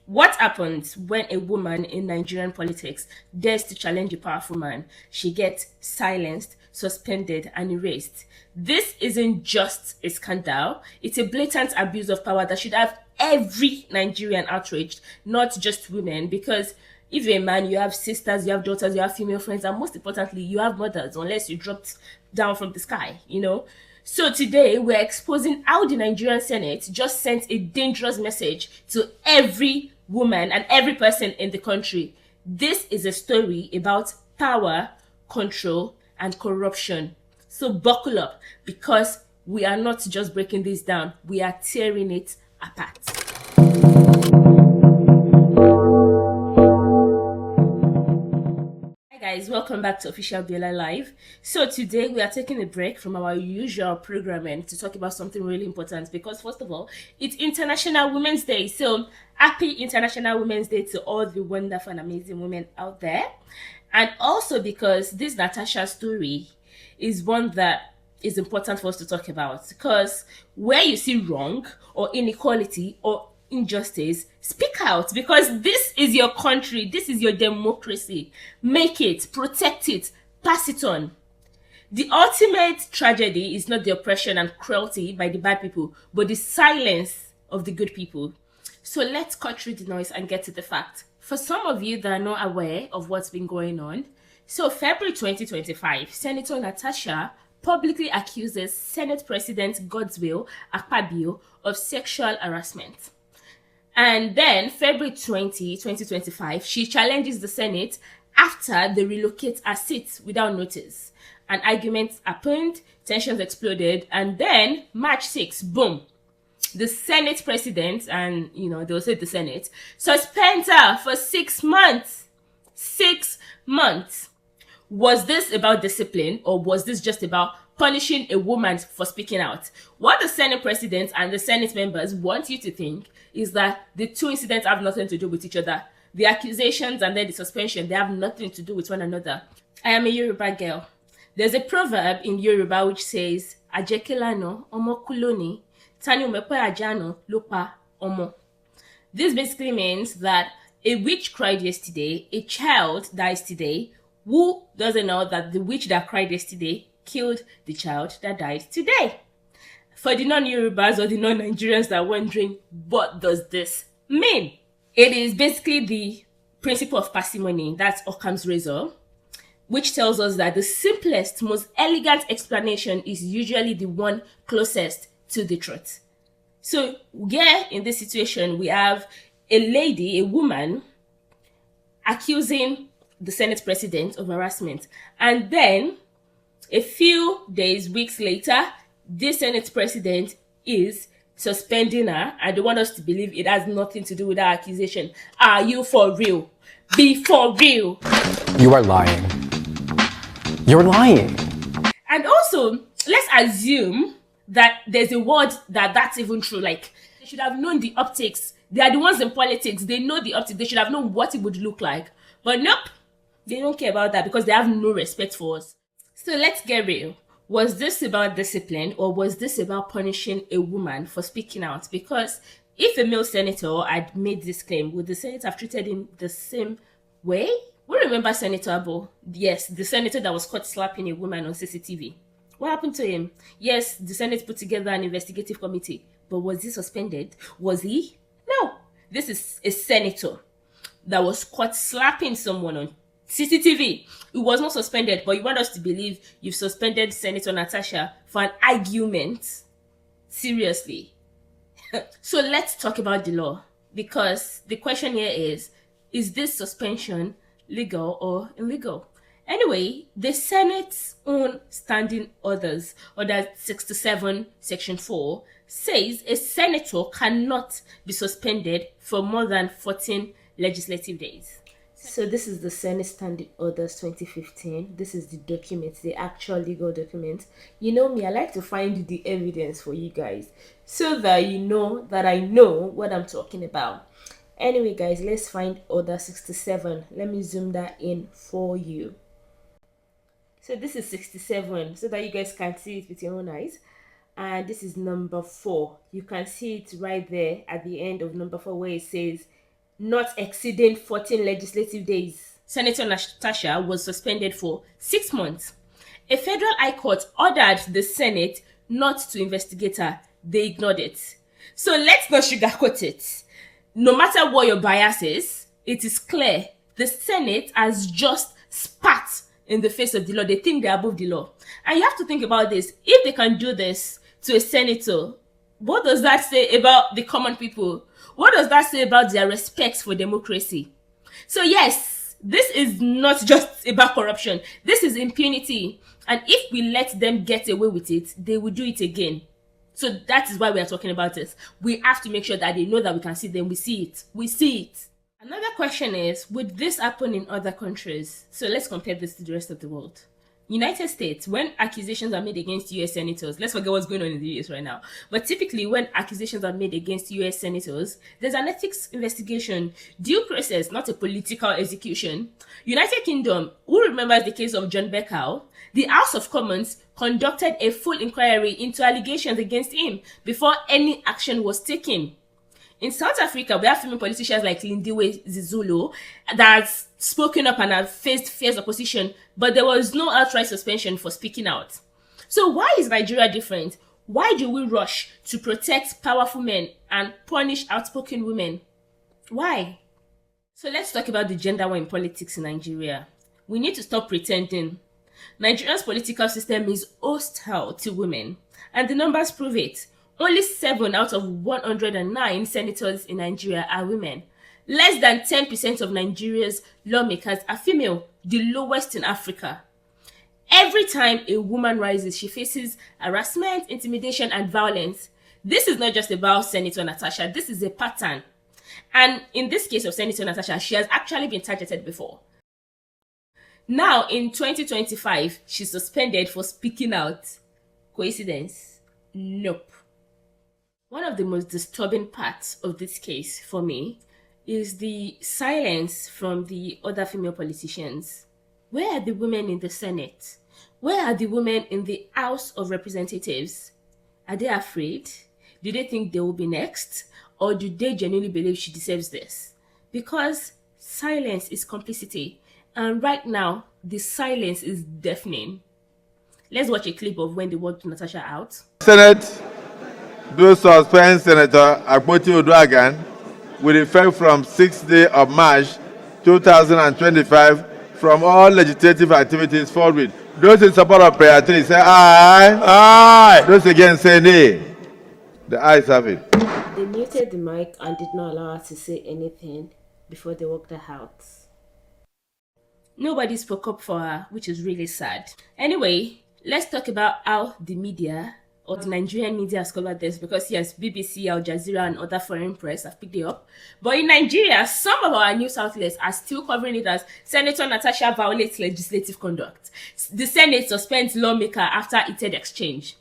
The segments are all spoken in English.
What happens when a woman in Nigerian politics dares to challenge a powerful man? She gets silenced, suspended, and erased. This isn't just a scandal, it's a blatant abuse of power that should have every Nigerian outraged, not just women, because if you're a man, you have sisters, you have daughters, you have female friends, and most importantly, you have mothers, unless you dropped down from the sky, you know? So today, we're exposing how the Nigerian Senate just sent a dangerous message to every woman and every person in the country. This is a story about power, control, and corruption. So buckle up, because we are not just breaking this down, we are tearing it apart. Hi guys, welcome back to Official Biola Live. So today we are taking a break from our usual programming to talk about something really important, because first of all, it's International Women's Day. So happy International Women's Day to all the wonderful and amazing women out there. And also because this Natasha story is one that is important for us to talk about, because where you see wrong or inequality or injustice, speak out, because this is your country, this is your democracy. Make it, protect it, pass it on. The ultimate tragedy is not the oppression and cruelty by the bad people, but the silence of the good people. So let's cut through the noise and get to the fact. For some of you that are not aware of what's been going on, so February 2025, Senator Natasha publicly accuses Senate President Godswill Akpabio of sexual harassment. And then February 2025, she challenges the Senate after they relocate her seat without notice. An argument happened, tensions exploded, and then March 6, boom, the Senate president, and they'll say the Senate, suspends her for 6 months. 6 months. Was this about discipline, or was this just about punishing a woman for speaking out? What the Senate president and the Senate members want you to think is that the two incidents have nothing to do with each other. The accusations and then the suspension, they have nothing to do with one another. I am a Yoruba girl. There's a proverb in Yoruba which says, Ajekelano, omo kuloni, tani umepe ajano, lupa omo. This basically means that a witch cried yesterday, a child dies today. Who doesn't know that the witch that cried yesterday killed the child that died today? For the non-Yorubas or the non-Nigerians that are wondering, what does this mean? It is basically the principle of parsimony, that's Occam's razor, which tells us that the simplest, most elegant explanation is usually the one closest to the truth. So here in this situation, we have a lady, a woman, accusing the Senate president of harassment. And then a few days, weeks later, this Senate president is suspending her, and they want us to believe it has nothing to do with that accusation. Are you for real? Be for real. You are lying. You're lying. And also, let's assume that there's a word that's even true. Like, they should have known the optics. They are the ones in politics. They know the optics. They should have known what it would look like. But nope, they don't care about that because they have no respect for us. So let's get real. Was this about discipline, or was this about punishing a woman for speaking out? Because if a male senator had made this claim, would the Senate have treated him the same way? We remember Senator Abo. Yes, the senator that was caught slapping a woman on CCTV. What happened to him? Yes, the Senate put together an investigative committee. But was he suspended? Was he? No. This is a senator that was caught slapping someone on CCTV. It was not suspended, but you want us to believe you've suspended Senator Natasha for an argument? Seriously. So let's talk about the law, because the question here is this suspension legal or illegal? Anyway, the Senate's own standing orders, Order 67, Section 4, says a senator cannot be suspended for more than 14 legislative days. So this is the Senate Standing Orders 2015. This is the document, the actual legal document. You know me, I like to find the evidence for you guys so that you know that I know what I'm talking about. Anyway, guys, let's find Order 67. Let me zoom that in for you. So this is 67, so that you guys can see it with your own eyes. And this is number 4. You can see it right there at the end of number 4 where it says not exceeding 14 legislative days. Senator Natasha was suspended for 6 months. A federal high court ordered the Senate not to investigate her. They ignored it. So let's not sugarcoat it. No matter what your bias is, it is clear the Senate has just spat in the face of the law. They think they're above the law. And you have to think about this. If they can do this to a senator, what does that say about the common people? What does that say about their respect for democracy? So yes, this is not just about corruption. This is impunity. And if we let them get away with it, they will do it again. So that is why we are talking about this. We have to make sure that they know that we can see them. We see it. We see it. Another question is, would this happen in other countries? So let's compare this to the rest of the world. United States, when accusations are made against US senators, let's forget what's going on in the US right now, but typically when accusations are made against US senators, there's an ethics investigation, due process, not a political execution. United Kingdom, who remembers the case of John Bercow? The House of Commons conducted a full inquiry into allegations against him before any action was taken. In South Africa, we have female politicians like Lindiwe Zizulu that's spoken up and have faced fierce opposition, but there was no outright suspension for speaking out. So why is Nigeria different? Why do we rush to protect powerful men and punish outspoken women? Why? So let's talk about the gender war in politics in Nigeria. We need to stop pretending. Nigeria's political system is hostile to women, and the numbers prove it. Only 7 out of 109 senators in Nigeria are women. Less than 10% of Nigeria's lawmakers are female, the lowest in Africa. Every time a woman rises, she faces harassment, intimidation, and violence. This is not just about Senator Natasha, this is a pattern. And in this case of Senator Natasha, she has actually been targeted before. Now, in 2025, she's suspended for speaking out. Coincidence? Nope. One of the most disturbing parts of this case for me is the silence from the other female politicians. Where are the women in the Senate? Where are the women in the House of Representatives? Are they afraid? Do they think they will be next? Or do they genuinely believe she deserves this? Because silence is complicity. And right now, the silence is deafening. Let's watch a clip of when they walked Natasha out. Senate do suspend Senator Akpoti-Uduaghan with effect from 6th day of March 2025 from all legislative activities forward. Those in support of prayer 3 say aye. Aye. Those against say nay. The ayes have it. They muted the mic and did not allow her to say anything before they walked her out. Nobody spoke up for her, which is really sad. Anyway, let's talk about how the media or the Nigerian media has covered this, because yes, BBC, Al Jazeera and other foreign press have picked it up. But in Nigeria, some of our news outlets are still covering it as Senator Natasha violates legislative conduct. The Senate suspends lawmaker after heated exchange.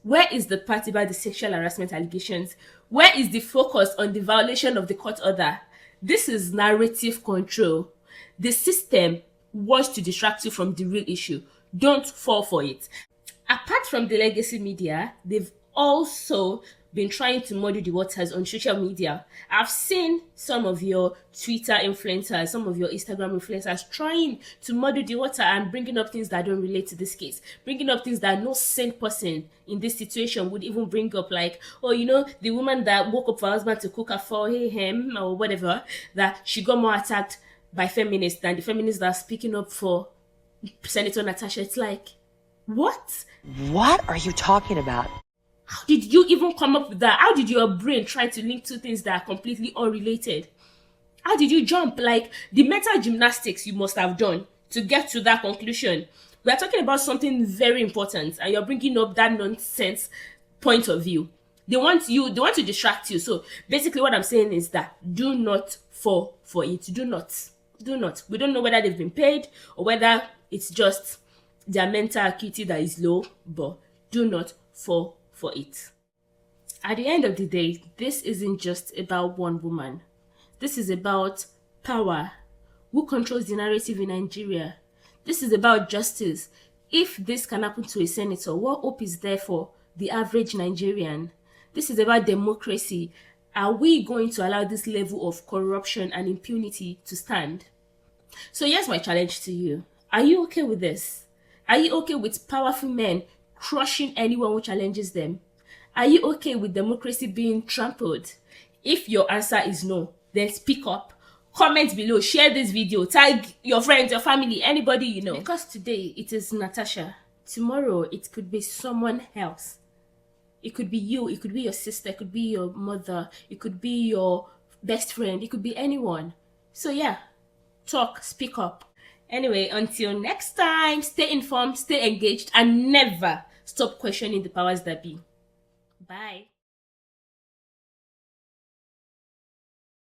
Where is the part about the sexual harassment allegations? Where is the focus on the violation of the court order? This is narrative control. The system wants to distract you from the real issue. Don't fall for it. Apart from the legacy media, they've also been trying to muddy the waters on social media. I've seen some of your Twitter influencers, some of your Instagram influencers trying to muddy the water and bringing up things that don't relate to this case, bringing up things that no sane person in this situation would even bring up, like, oh, you know, the woman that woke up for her husband to cook her for him or whatever, that she got more attacked by feminists than the feminists that are speaking up for Senator Natasha. It's like, what? What are you talking about? How did you even come up with that? How did your brain try to link two things that are completely unrelated? How did you jump? Like, the mental gymnastics you must have done to get to that conclusion. We are talking about something very important, and you're bringing up that nonsense point of view. They want to distract you. So basically what I'm saying is that do not fall for it. Do not. We don't know whether they've been paid or whether it's just their mental acuity that is low, but do not fall for it. At the end of the day, this isn't just about one woman. This is about power. Who controls the narrative in Nigeria? This is about justice. If this can happen to a senator, what hope is there for the average Nigerian? This is about democracy. Are we going to allow this level of corruption and impunity to stand? So here's my challenge to you. Are you okay with this? Are you okay with powerful men crushing anyone who challenges them? Are you okay with democracy being trampled? If your answer is no, then speak up. Comment below, share this video, tag your friends, your family, anybody you know. Because today it is Natasha. Tomorrow it could be someone else. It could be you, it could be your sister, it could be your mother, it could be your best friend, it could be anyone. So yeah, talk, speak up. Anyway, until next time, stay informed, stay engaged, and never stop questioning the powers that be. Bye.